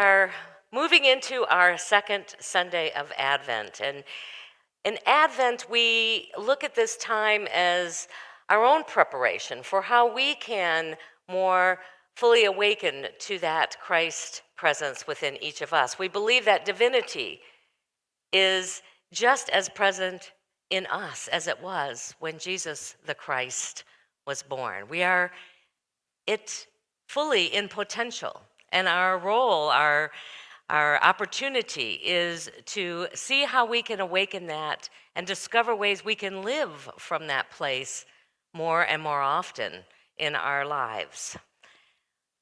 are moving into our second Sunday of Advent. And in Advent, we look at this time as our own preparation for how we can more fully awaken to that Christ presence within each of us. We believe that divinity is just as present in us as it was when Jesus the Christ was born. We are it fully in potential. And our role, our opportunity is to see how we can awaken that and discover ways we can live from that place more and more often in our lives.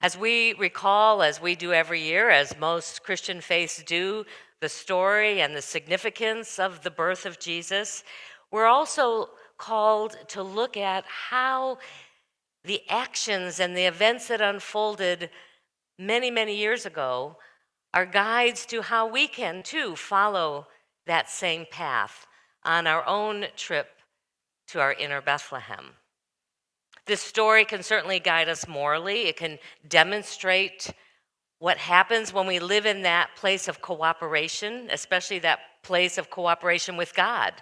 As we recall, as we do every year, as most Christian faiths do, the story and the significance of the birth of Jesus, we're also called to look at how the actions and the events that unfolded many, many years ago are guides to how we can too follow that same path on our own trip to our inner Bethlehem. This story can certainly guide us morally. It can demonstrate what happens when we live in that place of cooperation, especially that place of cooperation with God,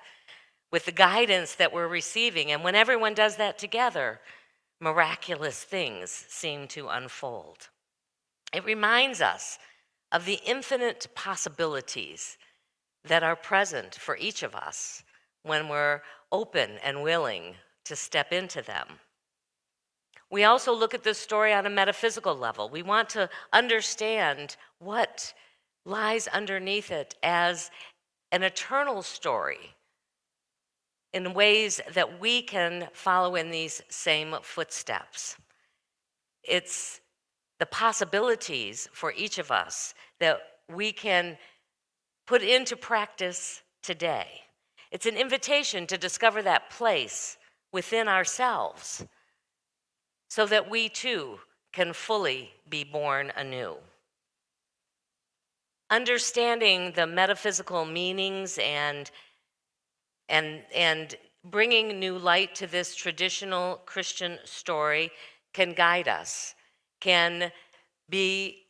with the guidance that we're receiving. And when everyone does that together, miraculous things seem to unfold. It reminds us of the infinite possibilities that are present for each of us when we're open and willing to step into them. We also look at this story on a metaphysical level. We want to understand what lies underneath it as an eternal story in ways that we can follow in these same footsteps. It's the possibilities for each of us that we can put into practice today. It's an invitation to discover that place within ourselves so that we too can fully be born anew. Understanding the metaphysical meanings and bringing new light to this traditional Christian story can guide us, can be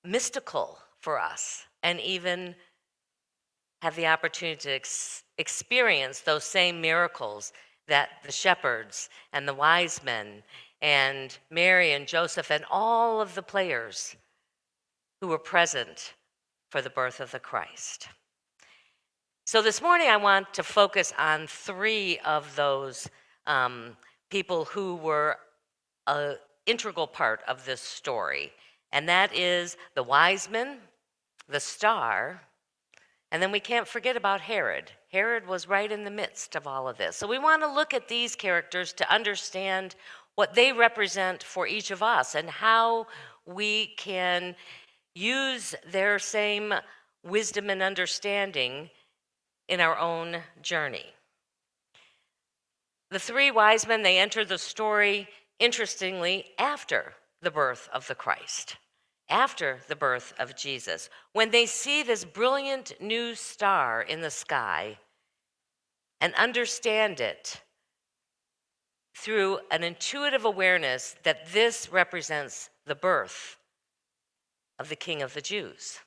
mystical for us, and even have the opportunity to experience those same miracles that the shepherds and the wise men and Mary and Joseph and all of the players who were present for the birth of the Christ. So this morning I want to focus on three of those people who were an integral part of this story, and that is the wise men, the star, and then we can't forget about Herod. Herod was right in the midst of all of this. So we want to look at these characters to understand what they represent for each of us and how we can use their same wisdom and understanding in our own journey. The three wise men, they enter the story, interestingly, after the birth of the Christ, after the birth of Jesus. When they see this brilliant new star in the sky and understand it through an intuitive awareness that this represents the birth of the King of the Jews.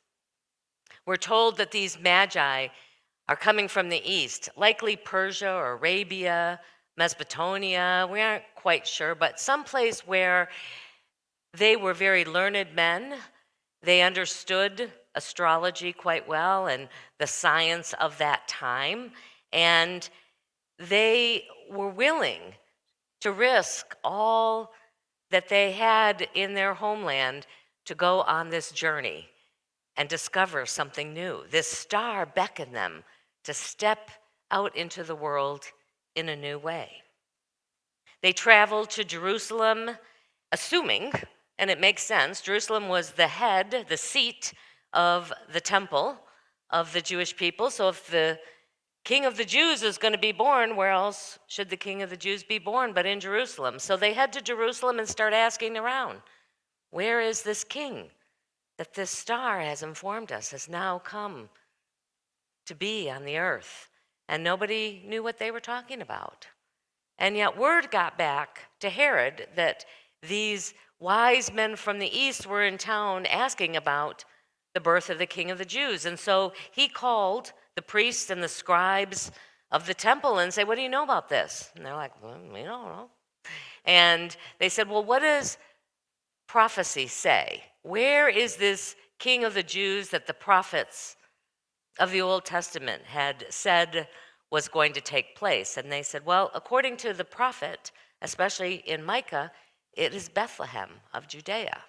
We're told that these magi are coming from the east, likely Persia or Arabia, Mesopotamia, we aren't quite sure, but someplace where they were very learned men. They understood astrology quite well and the science of that time, and they were willing to risk all that they had in their homeland to go on this journey and discover something new. This star beckoned them to step out into the world in a new way. They traveled to Jerusalem, assuming, and it makes sense, Jerusalem was the head, the seat of the temple of the Jewish people. So if the King of the Jews is going to be born, where else should the King of the Jews be born but in Jerusalem? So they head to Jerusalem and start asking around, where is this king that this star has informed us has now come to be on the earth? And nobody knew what they were talking about. And yet word got back to Herod that these wise men from the east were in town asking about the birth of the King of the Jews. And so he called the priests and the scribes of the temple and said, "What do you know about this?" And they're like, "Well, we don't know." And they said, "Well, what does prophecy say? Where is this King of the Jews that the prophets of the Old Testament had said was going to take place?" And they said, "Well, according to the prophet, especially in Micah, it is Bethlehem of Judea."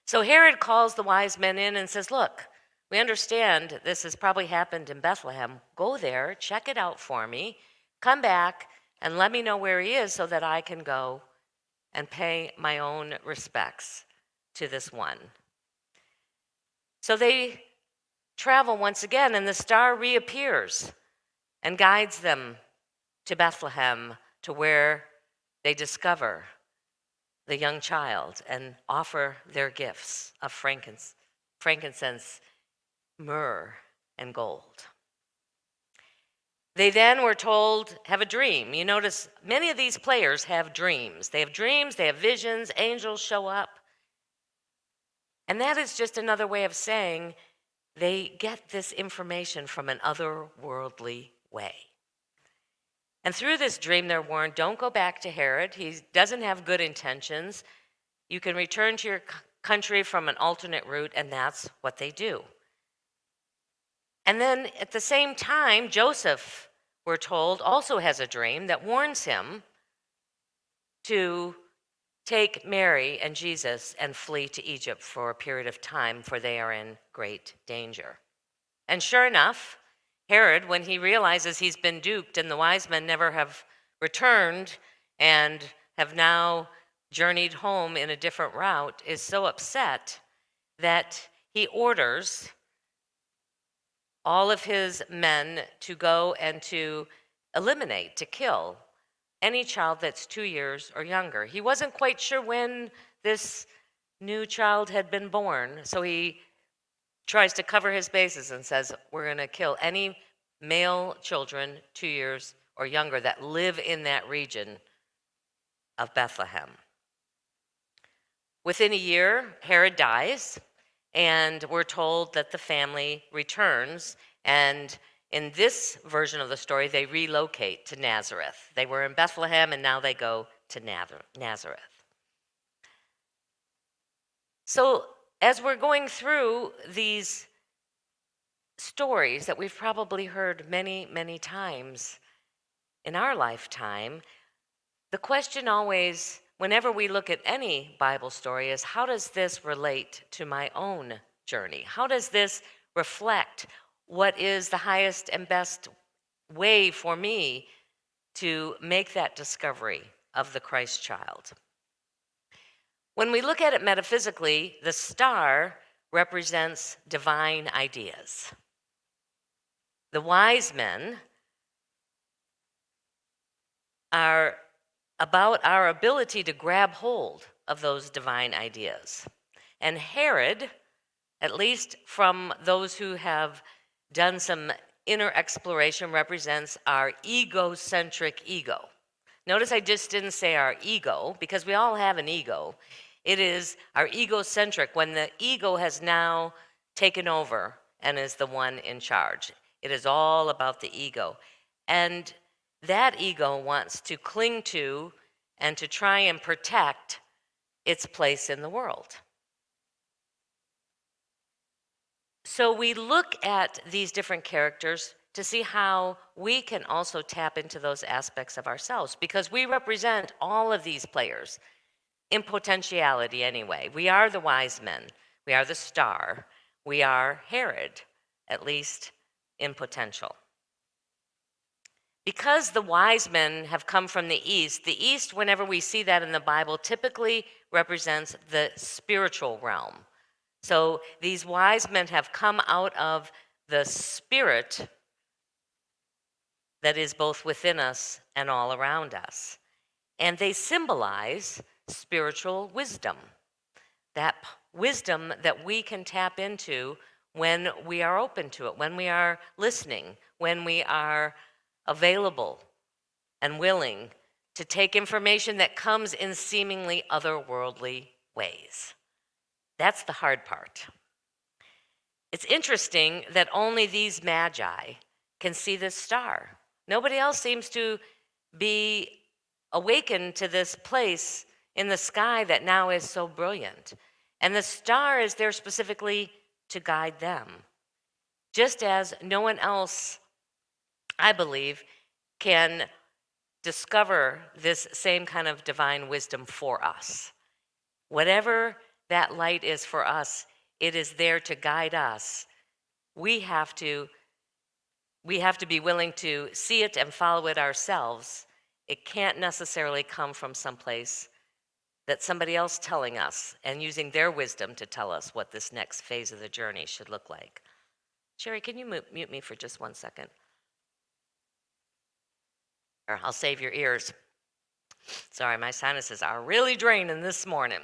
So Herod calls the wise men in and says, "Look, we understand this has probably happened in Bethlehem. Go there, check it out for me, come back, and let me know where he is so that I can go and pay my own respects to this one." So they travel once again, and the star reappears and guides them to Bethlehem, to where they discover the young child and offer their gifts of frankincense, myrrh, and gold. They then were told, have a dream. You notice many of these players have dreams. They have dreams, they have visions, angels show up. And that is just another way of saying they get this information from an otherworldly way. And through this dream, they're warned, don't go back to Herod. He doesn't have good intentions. You can return to your country from an alternate route, and that's what they do. And then at the same time, Joseph, we're told, also has a dream that warns him to take Mary and Jesus and flee to Egypt for a period of time, for they are in great danger. And sure enough, Herod, when he realizes he's been duped and the wise men never have returned and have now journeyed home in a different route, is so upset that he orders all of his men to go and to eliminate, to kill any child that's 2 years or younger. He wasn't quite sure when this new child had been born, so he tries to cover his bases and says, we're going to kill any male children 2 years or younger that live in that region of Bethlehem. Within a year, Herod dies, and we're told that the family returns, and in this version of the story, they relocate to Nazareth. They were in Bethlehem, and now they go to Nazareth. So as we're going through these stories that we've probably heard many, many times in our lifetime, the question always, whenever we look at any Bible story, is how does this relate to my own journey? How does this reflect what is the highest and best way for me to make that discovery of the Christ child? When we look at it metaphysically, the star represents divine ideas. The wise men are about our ability to grab hold of those divine ideas. And Herod, at least from those who have done some inner exploration, represents our egocentric ego. Notice I just didn't say our ego, because we all have an ego. It is our egocentric, when the ego has now taken over and is the one in charge. It is all about the ego. And that ego wants to cling to and to try and protect its place in the world. So we look at these different characters to see how we can also tap into those aspects of ourselves, because we represent all of these players in potentiality anyway. We are the wise men, we are the star, we are Herod, at least in potential. Because the wise men have come from the east, whenever we see that in the Bible, typically represents the spiritual realm. So these wise men have come out of the spirit that is both within us and all around us. And they symbolize spiritual wisdom, that wisdom that we can tap into when we are open to it, when we are listening, when we are available and willing to take information that comes in seemingly otherworldly ways. That's the hard part. It's interesting that only these magi can see this star. Nobody else seems to be awakened to this place in the sky that now is so brilliant. And the star is there specifically to guide them. Just as no one else, I believe, can discover this same kind of divine wisdom for us. Whatever that light is for us, it is there to guide us. We have to be willing to see it and follow it ourselves. It can't necessarily come from someplace that somebody else telling us and using their wisdom to tell us what this next phase of the journey should look like. Sherry, can you mute me for just 1 second? Or I'll save your ears. Sorry, my sinuses are really draining this morning.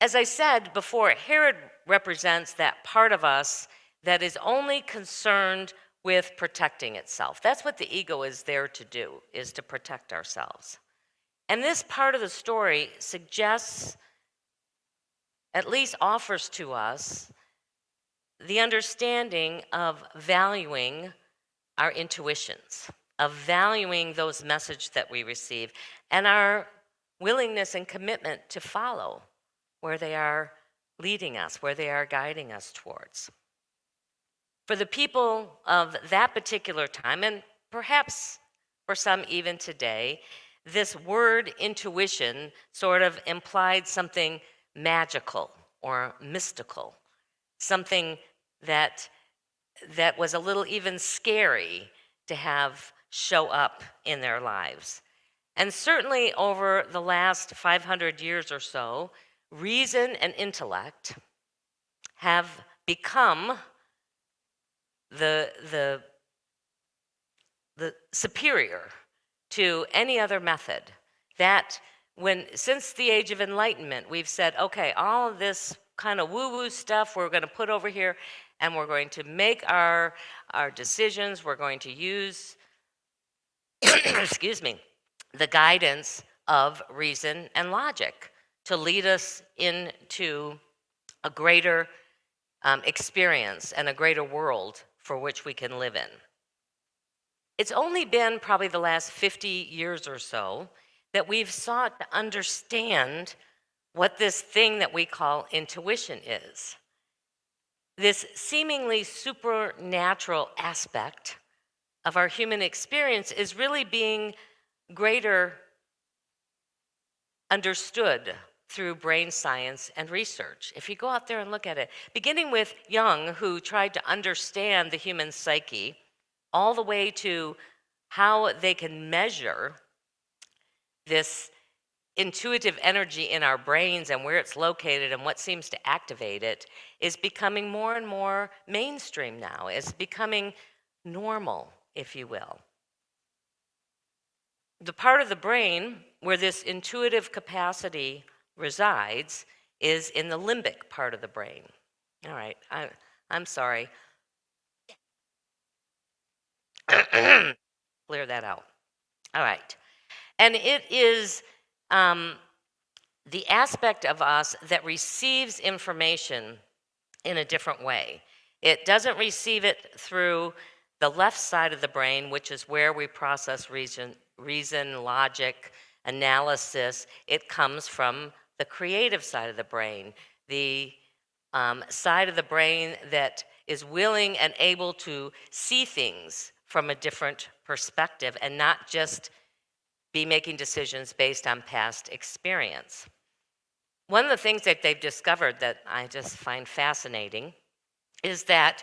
As I said before, Herod represents that part of us that is only concerned with protecting itself. That's what the ego is there to do, is to protect ourselves. And this part of the story suggests, at least offers to us, the understanding of valuing our intuitions, of valuing those messages that we receive, and our willingness and commitment to follow where they are leading us, where they are guiding us towards. For the people of that particular time, and perhaps for some even today, this word intuition sort of implied something magical or mystical, something that was a little even scary to have show up in their lives. And certainly over the last 500 years or so, reason and intellect have become the superior to any other method. That since the age of enlightenment, we've said, okay, all of this kind of woo-woo stuff we're going to put over here, and we're going to make our decisions, we're going to use, excuse me, the guidance of reason and logic to lead us into a greater experience and a greater world for which we can live in. It's only been probably the last 50 years or so that we've sought to understand what this thing that we call intuition is. This seemingly supernatural aspect of our human experience is really being greater understood through brain science and research. If you go out there and look at it, beginning with Jung, who tried to understand the human psyche, all the way to how they can measure this intuitive energy in our brains and where it's located and what seems to activate it, is becoming more and more mainstream now. It's becoming normal, if you will. The part of the brain where this intuitive capacity resides is in the limbic part of the brain. All right, I'm sorry. Clear that out. All right. And it is the aspect of us that receives information in a different way. It doesn't receive it through the left side of the brain, which is where we process reason, logic, analysis. It comes from the creative side of the brain, the side of the brain that is willing and able to see things from a different perspective and not just be making decisions based on past experience. One of the things that they've discovered that I just find fascinating is that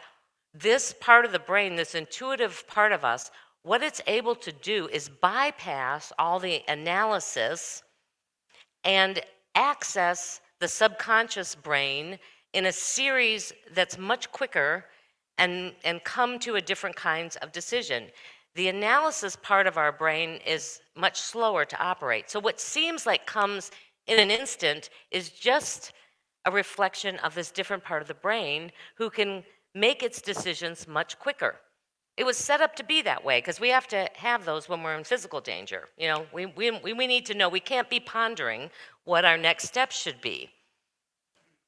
this part of the brain, this intuitive part of us, what it's able to do is bypass all the analysis and access the subconscious brain in a series that's much quicker and come to a different kinds of decision. The analysis part of our brain is much slower to operate. So what seems like comes in an instant is just a reflection of this different part of the brain who can make its decisions much quicker. It was set up to be that way because we have to have those when we're in physical danger. You know, we need to know. We can't be pondering what our next steps should be.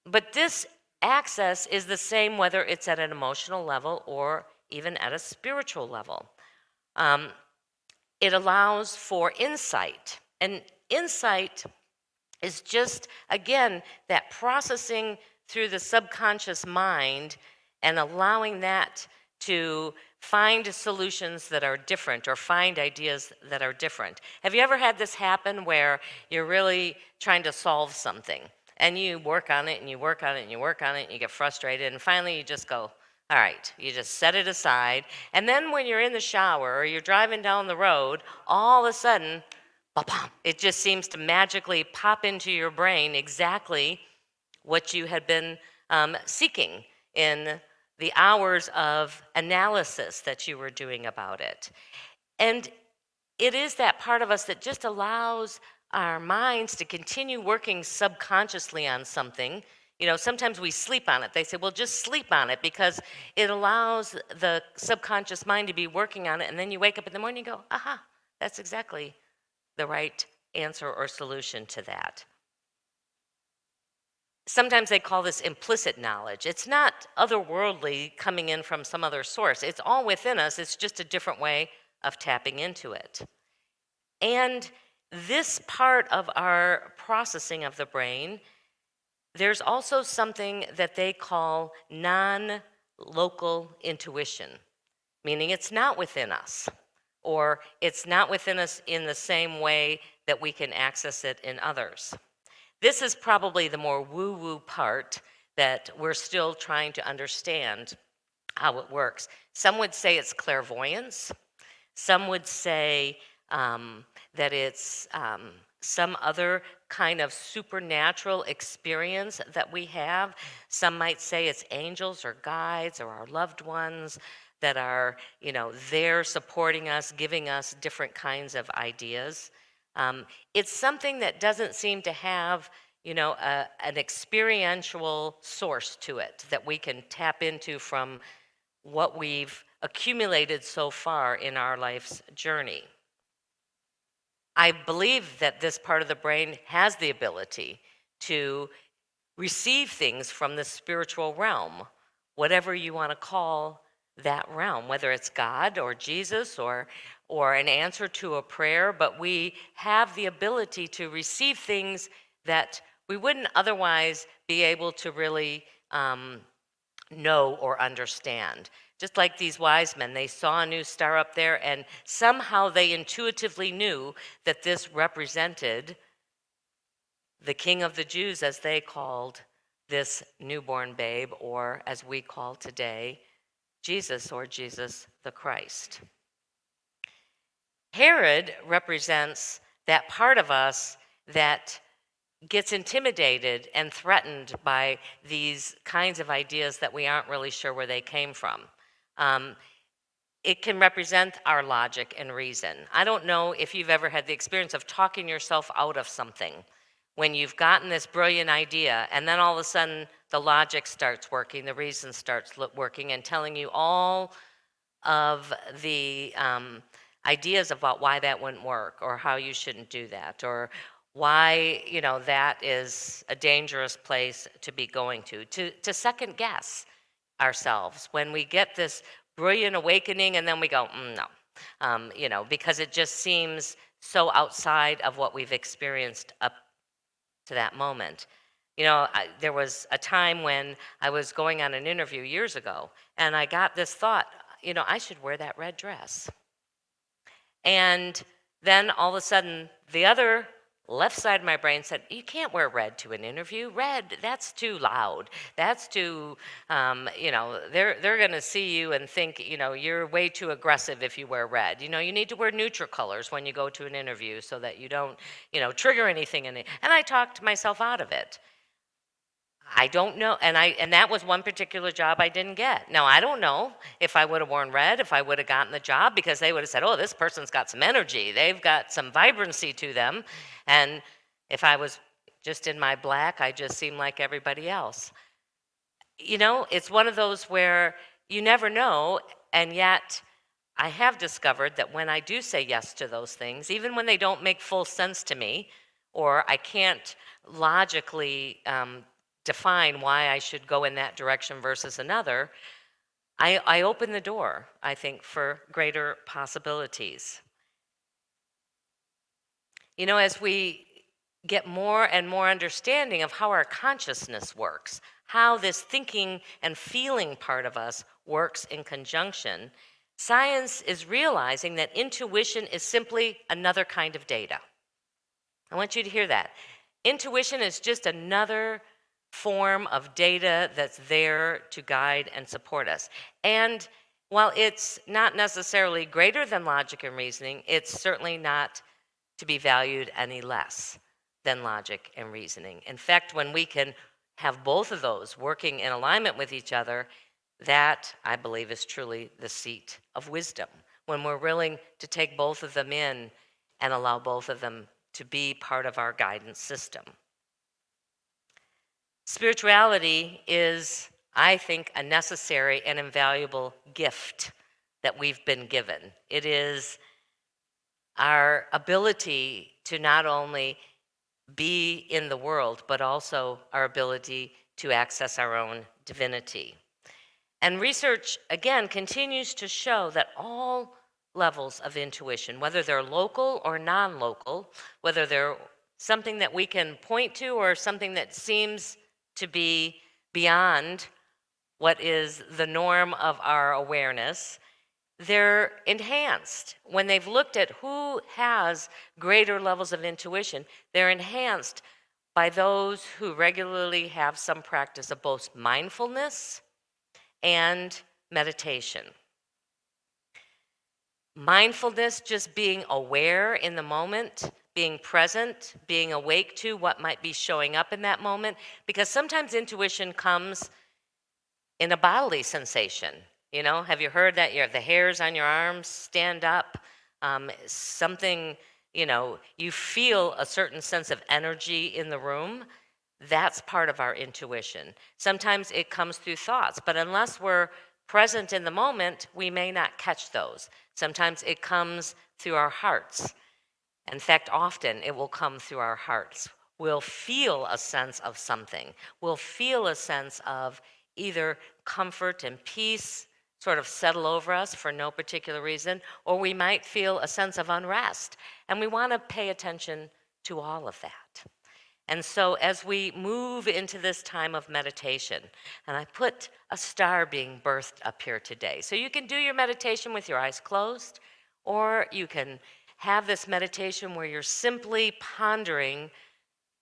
But this access is the same whether it's at an emotional level or even at a spiritual level. Um, it allows for insight. And insight is just, again, that processing through the subconscious mind and allowing that to find solutions that are different or find ideas that are different. Have you ever had this happen where you're really trying to solve something and you work on it and you work on it and you work on it and you get frustrated and finally you just go, all right, you just set it aside. And then when you're in the shower or you're driving down the road, all of a sudden, ba-bam, it just seems to magically pop into your brain exactly what you had been seeking in the hours of analysis that you were doing about it. And it is that part of us that just allows our minds to continue working subconsciously on something. You know, sometimes we sleep on it. They say, well, just sleep on it because it allows the subconscious mind to be working on it. And then you wake up in the morning and you go, aha, that's exactly the right answer or solution to that. Sometimes they call this implicit knowledge. It's not otherworldly coming in from some other source. It's all within us. It's just a different way of tapping into it. And this part of our processing of the brain, there's also something that they call non-local intuition, meaning it's not within us, or it's not within us in the same way that we can access it in others. This is probably the more woo-woo part that we're still trying to understand how it works. Some would say it's clairvoyance. Some would say that it's some other kind of supernatural experience that we have. Some might say it's angels or guides or our loved ones that are, there supporting us, giving us different kinds of ideas. It's something that doesn't seem to have, an experiential source to it that we can tap into from what we've accumulated so far in our life's journey. I believe that this part of the brain has the ability to receive things from the spiritual realm, whatever you want to call that realm, whether it's God or Jesus or an answer to a prayer, but we have the ability to receive things that we wouldn't otherwise be able to really know or understand. Just like these wise men, they saw a new star up there and somehow they intuitively knew that this represented the King of the Jews, as they called this newborn babe, or as we call today, Jesus, or Jesus the Christ. Herod represents that part of us that gets intimidated and threatened by these kinds of ideas that we aren't really sure where they came from. It can represent our logic and reason. I don't know if you've ever had the experience of talking yourself out of something when you've gotten this brilliant idea and then all of a sudden the logic starts working, the reason starts working and telling you all of the ideas about why that wouldn't work or how you shouldn't do that or why that is a dangerous place to be going to second guess ourselves when we get this brilliant awakening and then we go no, because it just seems so outside of what we've experienced up to that moment. There was a time when I was going on an interview years ago and I got this thought, I should wear that red dress. And then all of a sudden, the other left side of my brain said, you can't wear red to an interview. Red, that's too loud. That's too, they're going to see you and think, you're way too aggressive if you wear red. You need to wear neutral colors when you go to an interview so that you don't, trigger anything in it. And I talked myself out of it. I don't know, and that was one particular job I didn't get. Now, I don't know if I would have worn red, if I would have gotten the job, because they would have said, oh, this person's got some energy. They've got some vibrancy to them. And if I was just in my black, I just seemed like everybody else. It's one of those where you never know, and yet I have discovered that when I do say yes to those things, even when they don't make full sense to me, or I can't logically define why I should go in that direction versus another, I open the door, I think, for greater possibilities. You know, as we get more and more understanding of how our consciousness works, how this thinking and feeling part of us works in conjunction, science is realizing that intuition is simply another kind of data. I want you to hear that. Intuition is just another form of data that's there to guide and support us. And while it's not necessarily greater than logic and reasoning, it's certainly not to be valued any less than logic and reasoning. In fact, when we can have both of those working in alignment with each other, that, I believe, is truly the seat of wisdom. When we're willing to take both of them in and allow both of them to be part of our guidance system. Spirituality is, I think, a necessary and invaluable gift that we've been given. It is our ability to not only be in the world, but also our ability to access our own divinity. And research, again, continues to show that all levels of intuition, whether they're local or non-local, whether they're something that we can point to or something that seems to be beyond what is the norm of our awareness, they're enhanced. When they've looked at who has greater levels of intuition, they're enhanced by those who regularly have some practice of both mindfulness and meditation. Mindfulness, just being aware in the moment, being present, being awake to what might be showing up in that moment, because sometimes intuition comes in a bodily sensation. You know, have you heard that the hairs on your arms stand up? Something, you feel a certain sense of energy in the room. That's part of our intuition. Sometimes it comes through thoughts, but unless we're present in the moment, we may not catch those. Sometimes it comes through our hearts. In fact, often it will come through our hearts. We'll feel a sense of something. We'll feel a sense of either comfort and peace sort of settle over us for no particular reason, or we might feel a sense of unrest. And we want to pay attention to all of that. And so as we move into this time of meditation, and I put a star being birthed up here today. So you can do your meditation with your eyes closed, or you can have this meditation where you're simply pondering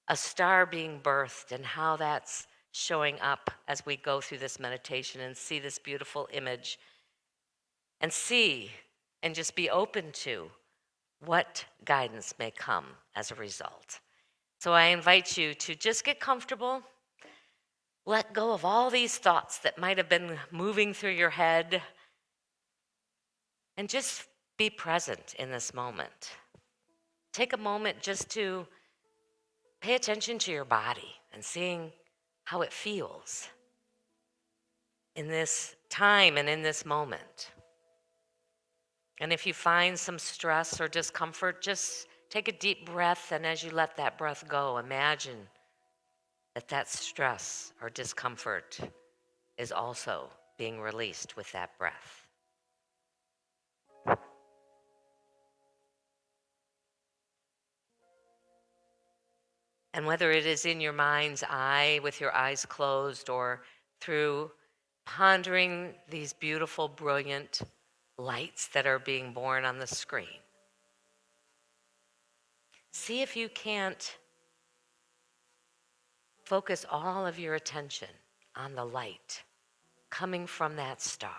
a star being birthed and how that's showing up as we go through this meditation and see this beautiful image and see and just be open to what guidance may come as a result. So I invite you to just get comfortable, let go of all these thoughts that might have been moving through your head, and just be present in this moment. Take a moment just to pay attention to your body and seeing how it feels in this time and in this moment. And if you find some stress or discomfort, just take a deep breath, and as you let that breath go, imagine that stress or discomfort is also being released with that breath. And whether it is in your mind's eye with your eyes closed or through pondering these beautiful, brilliant lights that are being born on the screen, see if you can't focus all of your attention on the light coming from that star.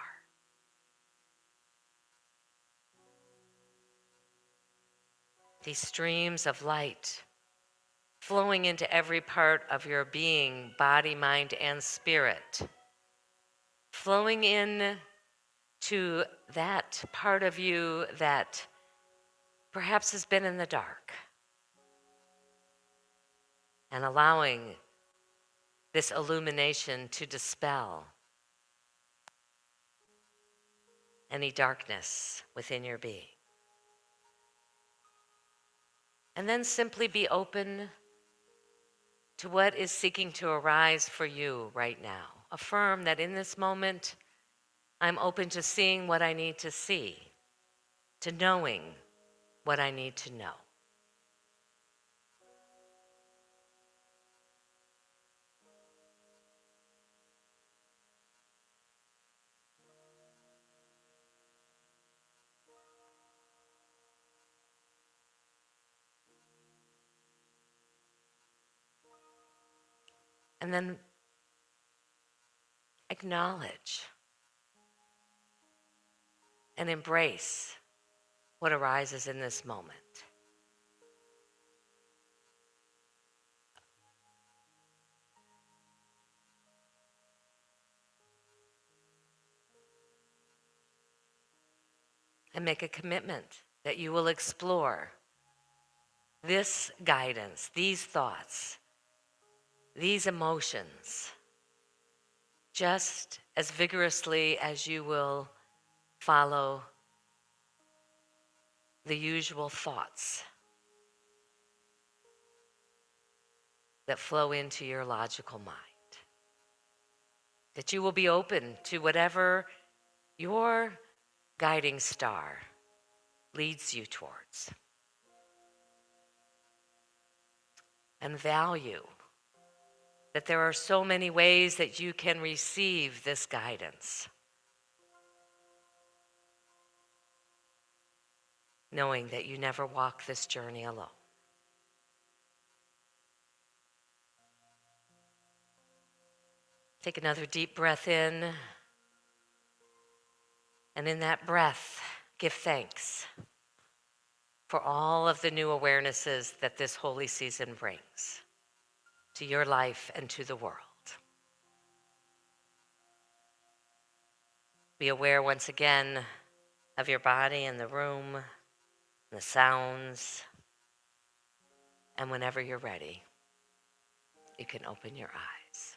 These streams of light flowing into every part of your being, body, mind, and spirit, flowing in to that part of you that perhaps has been in the dark, and allowing this illumination to dispel any darkness within your being. And then simply be open to what is seeking to arise for you right now. Affirm that in this moment, I'm open to seeing what I need to see, to knowing what I need to know. And then acknowledge and embrace what arises in this moment. And make a commitment that you will explore this guidance, these thoughts, these emotions, just as vigorously as you will follow the usual thoughts that flow into your logical mind. That you will be open to whatever your guiding star leads you towards. And value that there are so many ways that you can receive this guidance. Knowing that you never walk this journey alone. Take another deep breath in. And in that breath, give thanks for all of the new awarenesses that this holy season brings to your life and to the world. Be aware once again of your body and the room, the sounds, and whenever you're ready, you can open your eyes.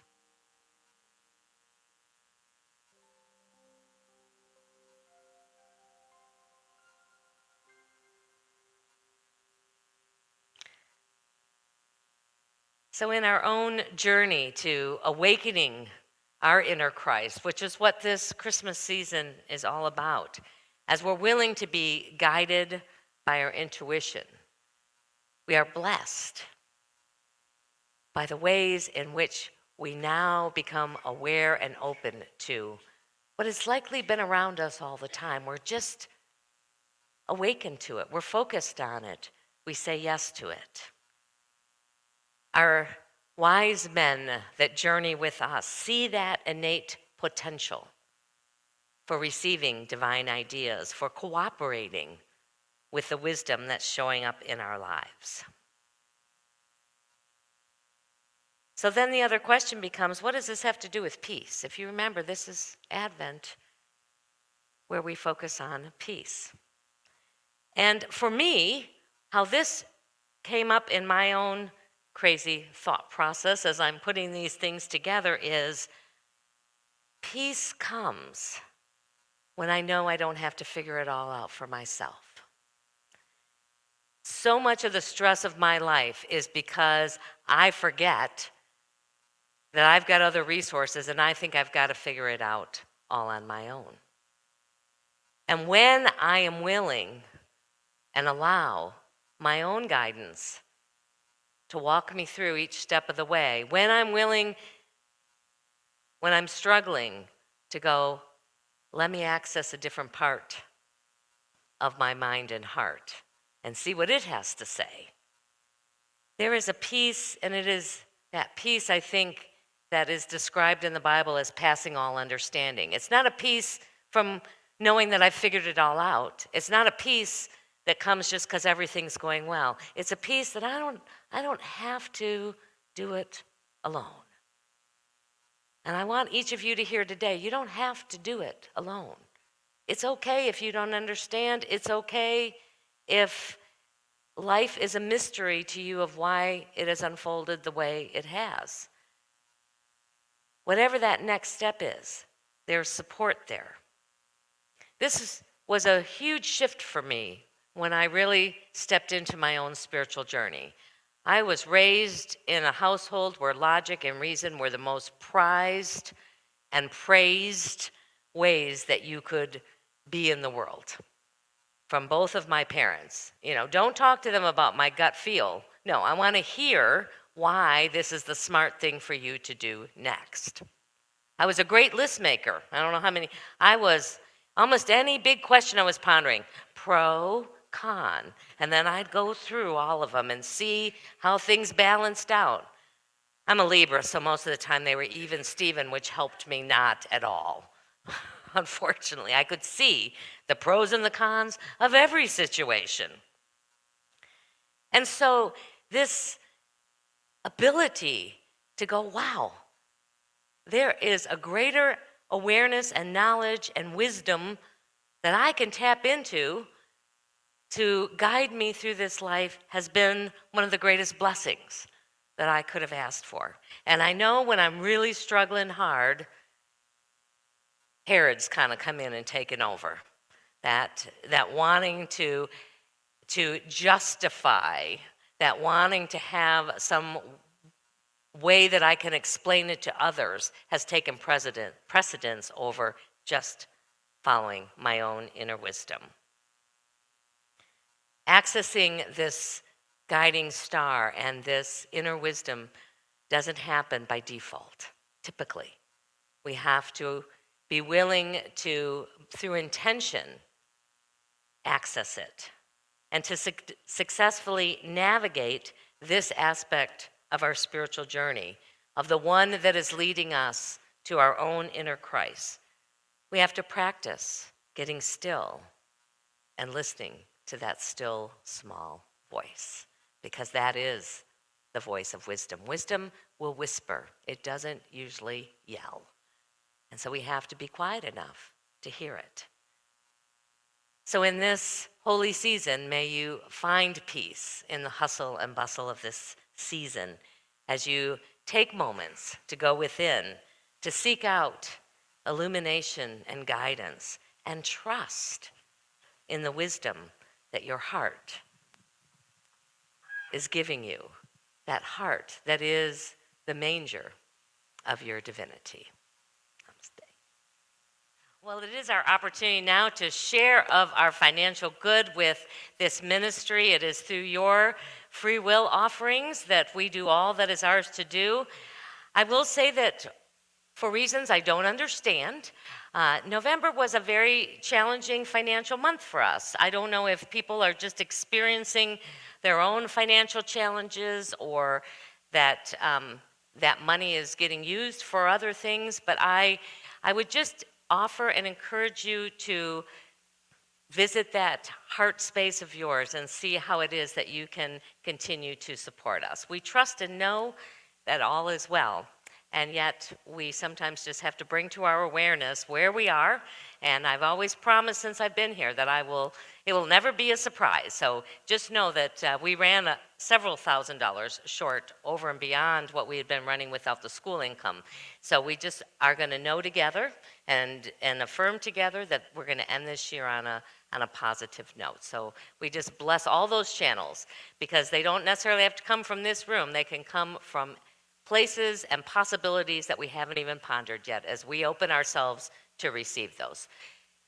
So in our own journey to awakening our inner Christ, which is what this Christmas season is all about, as we're willing to be guided by our intuition, we are blessed by the ways in which we now become aware and open to what has likely been around us all the time. We're just awakened to it. We're focused on it. We say yes to it. Our wise men that journey with us see that innate potential for receiving divine ideas, for cooperating with the wisdom that's showing up in our lives. So then the other question becomes, what does this have to do with peace? If you remember, this is Advent, where we focus on peace. And for me, how this came up in my own crazy thought process as I'm putting these things together is peace comes when I know I don't have to figure it all out for myself. So much of the stress of my life is because I forget that I've got other resources and I think I've got to figure it out all on my own. And when I am willing and allow my own guidance to walk me through each step of the way, when I'm willing, when I'm struggling to go, let me access a different part of my mind and heart and see what it has to say. There is a peace, and it is that peace, I think, that is described in the Bible as passing all understanding. It's not a peace from knowing that I've figured it all out. It's not a peace that comes just because everything's going well. It's a peace that I don't have to do it alone. And I want each of you to hear today, you don't have to do it alone. It's okay if you don't understand. It's okay if life is a mystery to you of why it has unfolded the way it has. Whatever that next step is, there's support there. This was a huge shift for me when I really stepped into my own spiritual journey. I was raised in a household where logic and reason were the most prized and praised ways that you could be in the world from both of my parents. Don't talk to them about my gut feel. No, I want to hear why this is the smart thing for you to do next. I was a great list maker. I don't know how many. I was almost any big question I was pondering, pro, con. And then I'd go through all of them and see how things balanced out. I'm a Libra, so most of the time they were even Steven, which helped me not at all. Unfortunately, I could see the pros and the cons of every situation. And so this ability to go, wow, there is a greater awareness and knowledge and wisdom that I can tap into to guide me through this life has been one of the greatest blessings that I could have asked for. And I know when I'm really struggling hard, Herod's kind of come in and taken over. That wanting to justify, that wanting to have some way that I can explain it to others has taken precedence over just following my own inner wisdom. Accessing this guiding star and this inner wisdom doesn't happen by default, typically. We have to be willing to, through intention, access it and to successfully navigate this aspect of our spiritual journey, of the one that is leading us to our own inner Christ. We have to practice getting still and listening to that still, small voice, because that is the voice of wisdom. Wisdom will whisper. It doesn't usually yell. And so we have to be quiet enough to hear it. So in this holy season, may you find peace in the hustle and bustle of this season as you take moments to go within, to seek out illumination and guidance, and trust in the wisdom that your heart is giving you, that heart that is the manger of your divinity. Well, it is our opportunity now to share of our financial good with this ministry. It is through your free will offerings that we do all that is ours to do. I will say that for reasons I don't understand, November was a very challenging financial month for us. I don't know if people are just experiencing their own financial challenges or that that money is getting used for other things, but I would just offer and encourage you to visit that heart space of yours and see how it is that you can continue to support us. We trust and know that all is well, and yet we sometimes just have to bring to our awareness where we are, and I've always promised since I've been here that it will never be a surprise. So just know that we ran several $1,000s short over and beyond what we had been running without the school income. So we just are going to know together and affirm together that we're going to end this year on a positive note. So we just bless all those channels, because they don't necessarily have to come from this room. They can come from places and possibilities that we haven't even pondered yet as we open ourselves to receive those.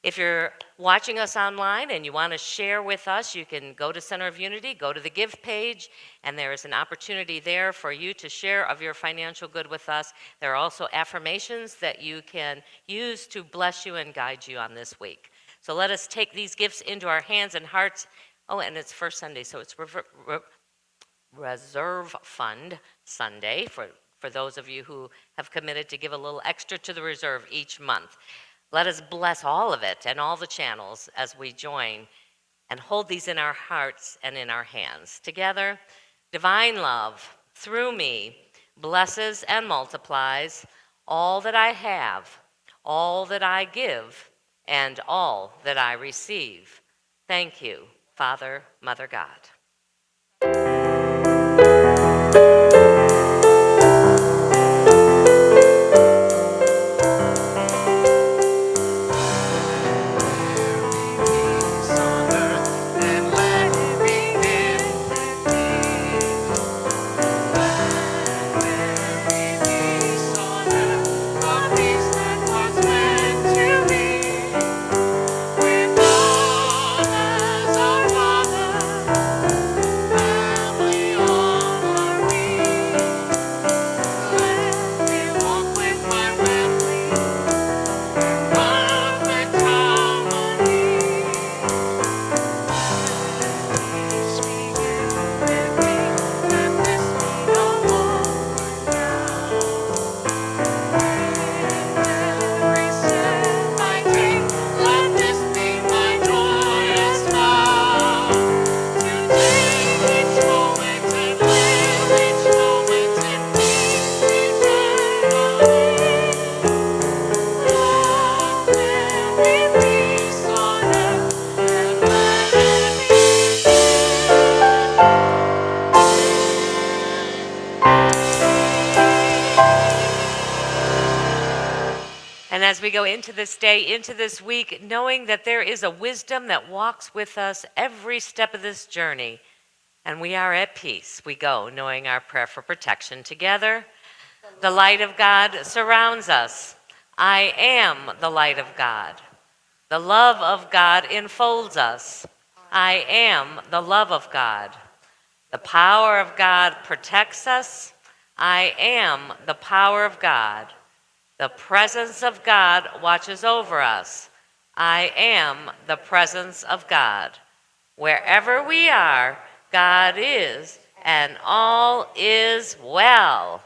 If you're watching us online and you want to share with us, you can go to Center of Unity, go to the Give page, and there is an opportunity there for you to share of your financial good with us. There are also affirmations that you can use to bless you and guide you on this week. So let us take these gifts into our hands and hearts. Oh, and it's First Sunday, so it's Reserve Fund Sunday for those of you who have committed to give a little extra to the reserve each month. Let us bless all of it and all the channels as we join and hold these in our hearts and in our hands. Together, divine love through me blesses and multiplies all that I have, all that I give, and all that I receive. Thank you, Father, Mother, God. And as we go into this day, into this week, knowing that there is a wisdom that walks with us every step of this journey, and we are at peace, we go knowing our prayer for protection together. The light of God surrounds us. I am the light of God. The love of God enfolds us. I am the love of God. The power of God protects us. I am the power of God. The presence of God watches over us. I am the presence of God. Wherever we are, God is, and all is well.